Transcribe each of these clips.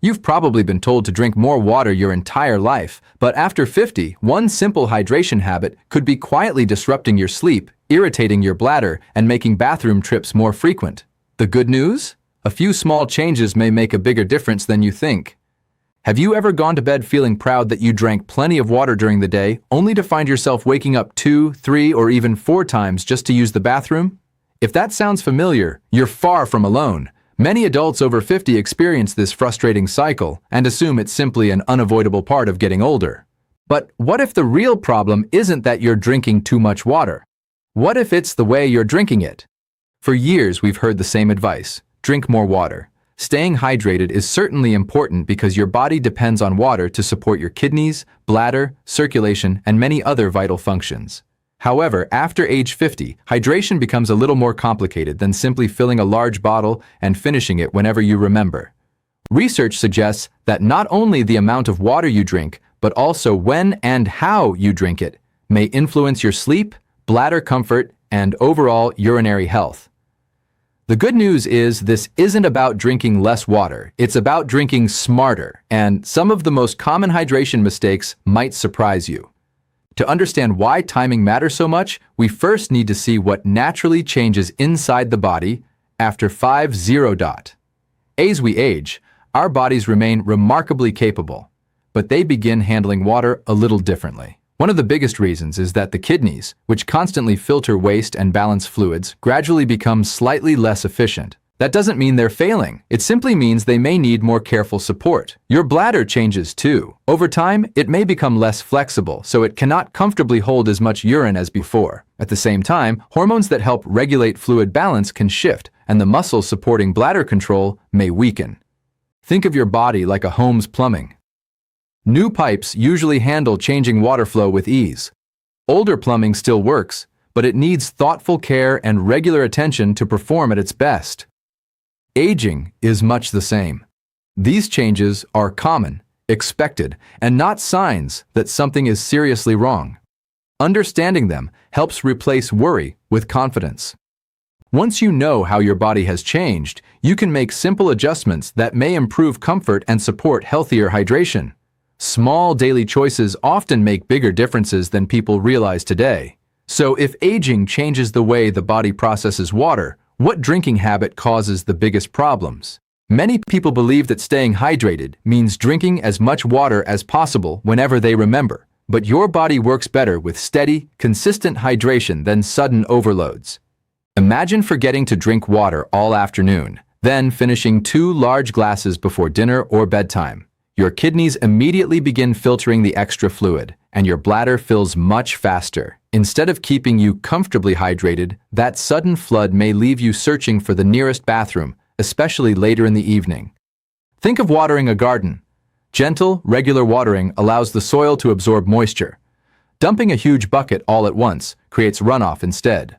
You've probably been told to drink more water your entire life, but after 50, one simple hydration habit could be quietly disrupting your sleep, irritating your bladder, and making bathroom trips more frequent. The good news? A few small changes may make a bigger difference than you think. Have you ever gone to bed feeling proud that you drank plenty of water during the day, only to find yourself waking up 2, 3, or even 4 times just to use the bathroom? If that sounds familiar, you're far from alone. Many adults over 50 experience this frustrating cycle and assume it's simply an unavoidable part of getting older. But what if the real problem isn't that you're drinking too much water? What if it's the way you're drinking it? For years, we've heard the same advice: drink more water. Staying hydrated is certainly important because your body depends on water to support your kidneys, bladder, circulation, and many other vital functions. However, after age 50, hydration becomes a little more complicated than simply filling a large bottle and finishing it whenever you remember. Research suggests that not only the amount of water you drink, but also when and how you drink it, may influence your sleep, bladder comfort, and overall urinary health. The good news is this isn't about drinking less water, it's about drinking smarter, and some of the most common hydration mistakes might surprise you. To understand why timing matters so much, we first need to see what naturally changes inside the body after 50. As we age, our bodies remain remarkably capable, but they begin handling water a little differently. One of the biggest reasons is that the kidneys, which constantly filter waste and balance fluids, gradually become slightly less efficient. That doesn't mean they're failing. It simply means they may need more careful support. Your bladder changes too. Over time, it may become less flexible, so it cannot comfortably hold as much urine as before. At the same time, hormones that help regulate fluid balance can shift, and the muscles supporting bladder control may weaken. Think of your body like a home's plumbing. New pipes usually handle changing water flow with ease. Older plumbing still works, but it needs thoughtful care and regular attention to perform at its best. Aging is much the same. These changes are common, expected, and not signs that something is seriously wrong. Understanding them helps replace worry with confidence. Once you know how your body has changed, you can make simple adjustments that may improve comfort and support healthier hydration. Small daily choices often make bigger differences than people realize today. So if aging changes the way the body processes water, what drinking habit causes the biggest problems? Many people believe that staying hydrated means drinking as much water as possible whenever they remember, but your body works better with steady, consistent hydration than sudden overloads. Imagine forgetting to drink water all afternoon, then finishing 2 large glasses before dinner or bedtime. Your kidneys immediately begin filtering the extra fluid, and your bladder fills much faster. Instead of keeping you comfortably hydrated, that sudden flood may leave you searching for the nearest bathroom, especially later in the evening. Think of watering a garden. Gentle, regular watering allows the soil to absorb moisture. Dumping a huge bucket all at once creates runoff instead.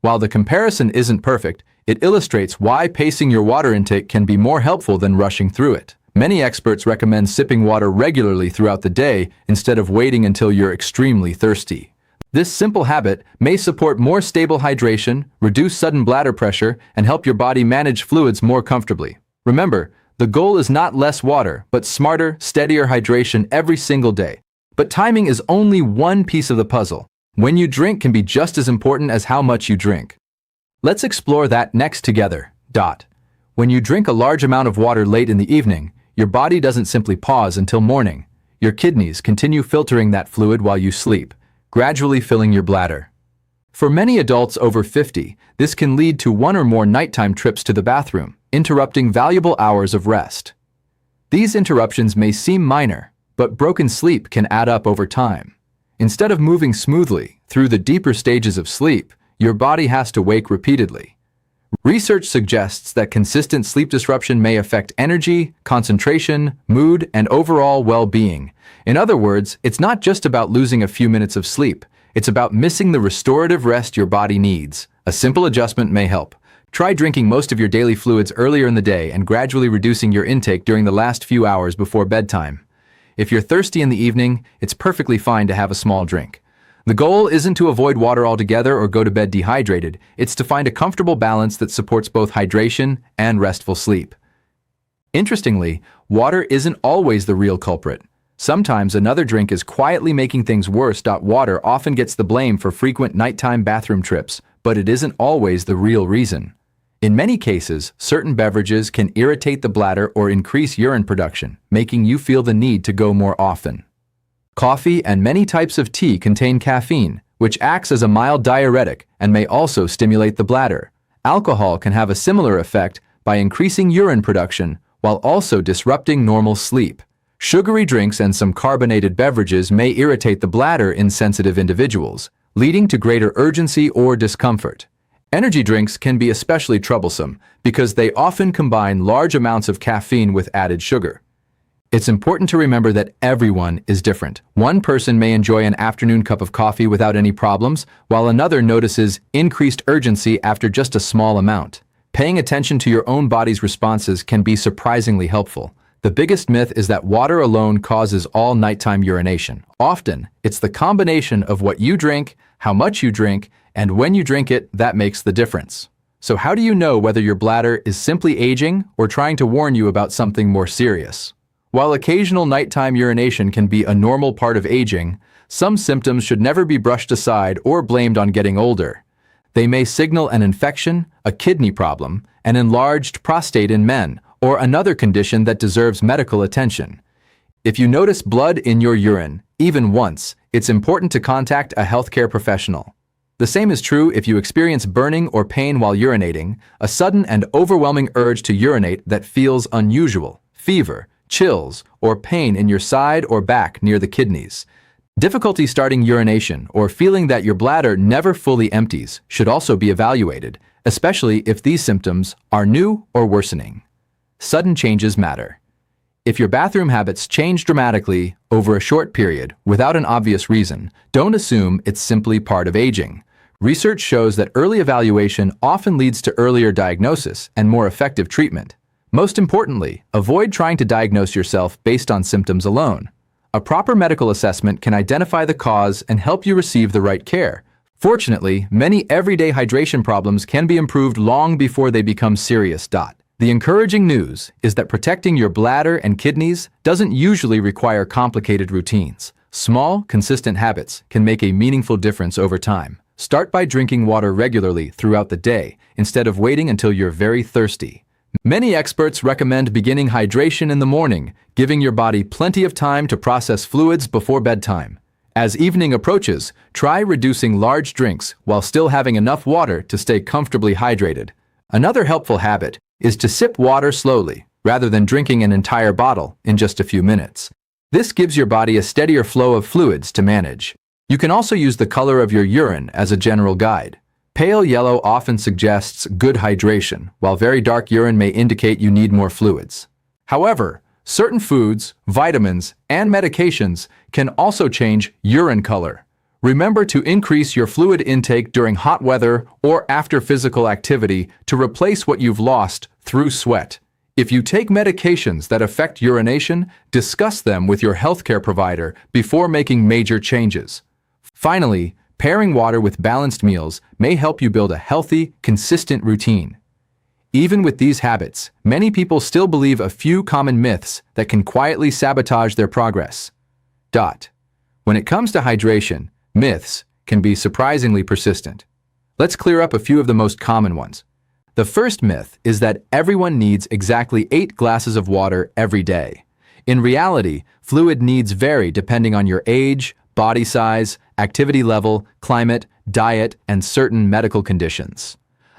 While the comparison isn't perfect, it illustrates why pacing your water intake can be more helpful than rushing through it. Many experts recommend sipping water regularly throughout the day instead of waiting until you're extremely thirsty. This simple habit may support more stable hydration, reduce sudden bladder pressure, and help your body manage fluids more comfortably. Remember, the goal is not less water, but smarter, steadier hydration every single day. But timing is only one piece of the puzzle. When you drink can be just as important as how much you drink. Let's explore that next together. When you drink a large amount of water late in the evening, your body doesn't simply pause until morning. Your kidneys continue filtering that fluid while you sleep, gradually filling your bladder. For many adults over 50, this can lead to 1 or more nighttime trips to the bathroom, interrupting valuable hours of rest. These interruptions may seem minor, but broken sleep can add up over time. Instead of moving smoothly through the deeper stages of sleep, your body has to wake repeatedly. Research suggests that consistent sleep disruption may affect energy, concentration, mood, and overall well-being. In other words, it's not just about losing a few minutes of sleep. It's about missing the restorative rest your body needs. A simple adjustment may help. Try drinking most of your daily fluids earlier in the day and gradually reducing your intake during the last few hours before bedtime. If you're thirsty in the evening, it's perfectly fine to have a small drink. The goal isn't to avoid water altogether or go to bed dehydrated. It's to find a comfortable balance that supports both hydration and restful sleep. Interestingly, water isn't always the real culprit. Sometimes another drink is quietly making things worse. Water often gets the blame for frequent nighttime bathroom trips, but it isn't always the real reason. In many cases, certain beverages can irritate the bladder or increase urine production, making you feel the need to go more often. Coffee and many types of tea contain caffeine, which acts as a mild diuretic and may also stimulate the bladder. Alcohol can have a similar effect by increasing urine production while also disrupting normal sleep. Sugary drinks and some carbonated beverages may irritate the bladder in sensitive individuals, leading to greater urgency or discomfort. Energy drinks can be especially troublesome because they often combine large amounts of caffeine with added sugar. It's important to remember that everyone is different. One person may enjoy an afternoon cup of coffee without any problems, while another notices increased urgency after just a small amount. Paying attention to your own body's responses can be surprisingly helpful. The biggest myth is that water alone causes all nighttime urination. Often, it's the combination of what you drink, how much you drink, and when you drink it that makes the difference. So how do you know whether your bladder is simply aging or trying to warn you about something more serious? While occasional nighttime urination can be a normal part of aging, some symptoms should never be brushed aside or blamed on getting older. They may signal an infection, a kidney problem, an enlarged prostate in men, or another condition that deserves medical attention. If you notice blood in your urine, even once, it's important to contact a healthcare professional. The same is true if you experience burning or pain while urinating, a sudden and overwhelming urge to urinate that feels unusual, fever, chills, or pain in your side or back near the kidneys. Difficulty starting urination or feeling that your bladder never fully empties should also be evaluated, especially if these symptoms are new or worsening. Sudden changes matter. If your bathroom habits change dramatically over a short period without an obvious reason, don't assume it's simply part of aging. Research shows that early evaluation often leads to earlier diagnosis and more effective treatment. Most importantly, avoid trying to diagnose yourself based on symptoms alone. A proper medical assessment can identify the cause and help you receive the right care. Fortunately, many everyday hydration problems can be improved long before they become serious. The encouraging news is that protecting your bladder and kidneys doesn't usually require complicated routines. Small, consistent habits can make a meaningful difference over time. Start by drinking water regularly throughout the day instead of waiting until you're very thirsty. Many experts recommend beginning hydration in the morning, giving your body plenty of time to process fluids before bedtime. As evening approaches, try reducing large drinks while still having enough water to stay comfortably hydrated. Another helpful habit is to sip water slowly, rather than drinking an entire bottle in just a few minutes. This gives your body a steadier flow of fluids to manage. You can also use the color of your urine as a general guide. Pale yellow often suggests good hydration, while very dark urine may indicate you need more fluids. However, certain foods, vitamins, and medications can also change urine color. Remember to increase your fluid intake during hot weather or after physical activity to replace what you've lost through sweat. If you take medications that affect urination, discuss them with your healthcare provider before making major changes. Finally, pairing water with balanced meals may help you build a healthy, consistent routine. Even with these habits, many people still believe a few common myths that can quietly sabotage their progress. When it comes to hydration, myths can be surprisingly persistent. Let's clear up a few of the most common ones. The first myth is that everyone needs exactly 8 glasses of water every day. In reality, fluid needs vary depending on your age, body size, activity level, climate, diet, and certain medical conditions.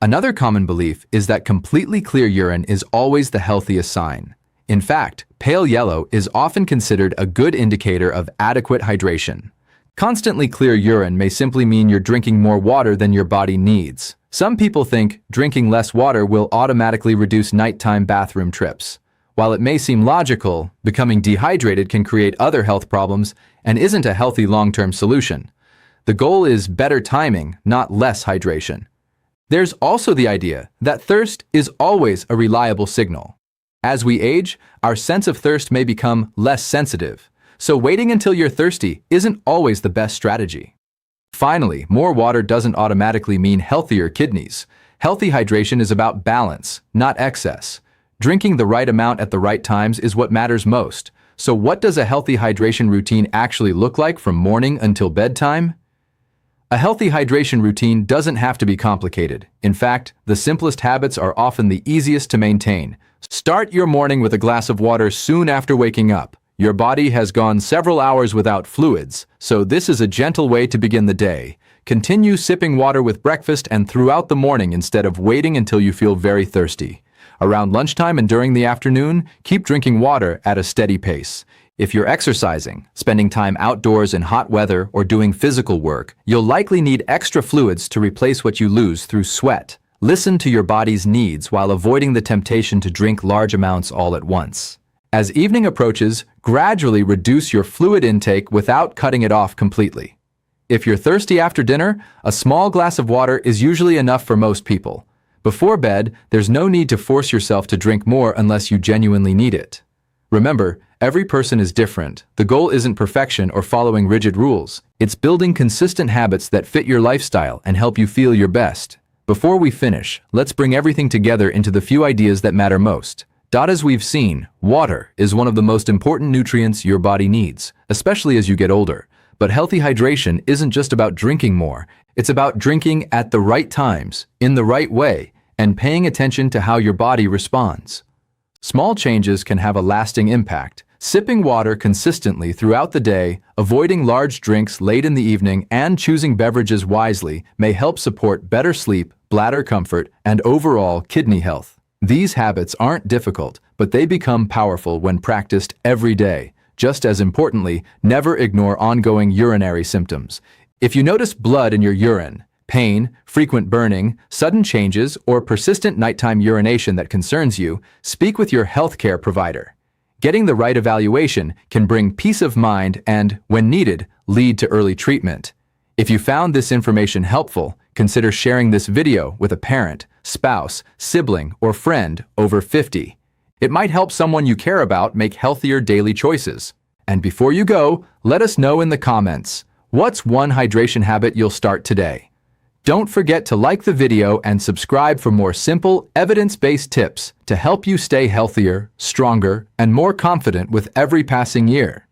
Another common belief is that completely clear urine is always the healthiest sign. In fact, pale yellow is often considered a good indicator of adequate hydration. Constantly clear urine may simply mean you're drinking more water than your body needs. Some people think drinking less water will automatically reduce nighttime bathroom trips. While it may seem logical, becoming dehydrated can create other health problems and isn't a healthy long-term solution. The goal is better timing, not less hydration. There's also the idea that thirst is always a reliable signal. As we age, our sense of thirst may become less sensitive. So waiting until you're thirsty isn't always the best strategy. Finally, more water doesn't automatically mean healthier kidneys. Healthy hydration is about balance, not excess. Drinking the right amount at the right times is what matters most. So what does a healthy hydration routine actually look like from morning until bedtime? A healthy hydration routine doesn't have to be complicated. In fact, the simplest habits are often the easiest to maintain. Start your morning with a glass of water soon after waking up. Your body has gone several hours without fluids, so this is a gentle way to begin the day. Continue sipping water with breakfast and throughout the morning instead of waiting until you feel very thirsty. Around lunchtime and during the afternoon, keep drinking water at a steady pace. If you're exercising, spending time outdoors in hot weather, or doing physical work, you'll likely need extra fluids to replace what you lose through sweat. Listen to your body's needs while avoiding the temptation to drink large amounts all at once. As evening approaches, gradually reduce your fluid intake without cutting it off completely. If you're thirsty after dinner, a small glass of water is usually enough for most people. Before bed, there's no need to force yourself to drink more unless you genuinely need it. Remember, every person is different. The goal isn't perfection or following rigid rules. It's building consistent habits that fit your lifestyle and help you feel your best. Before we finish, let's bring everything together into the few ideas that matter most. As we've seen, water is one of the most important nutrients your body needs, especially as you get older. But healthy hydration isn't just about drinking more. It's about drinking at the right times, in the right way, and paying attention to how your body responds. Small changes can have a lasting impact. Sipping water consistently throughout the day, avoiding large drinks late in the evening, and choosing beverages wisely may help support better sleep, bladder comfort, and overall kidney health. These habits aren't difficult, but they become powerful when practiced every day. Just as importantly, never ignore ongoing urinary symptoms. If you notice blood in your urine, pain, frequent burning, sudden changes, or persistent nighttime urination that concerns you, speak with your healthcare provider. Getting the right evaluation can bring peace of mind and, when needed, lead to early treatment. If you found this information helpful, consider sharing this video with a parent, spouse, sibling, or friend over 50. It might help someone you care about make healthier daily choices. And before you go, let us know in the comments, what's one hydration habit you'll start today? Don't forget to like the video and subscribe for more simple, evidence-based tips to help you stay healthier, stronger, and more confident with every passing year.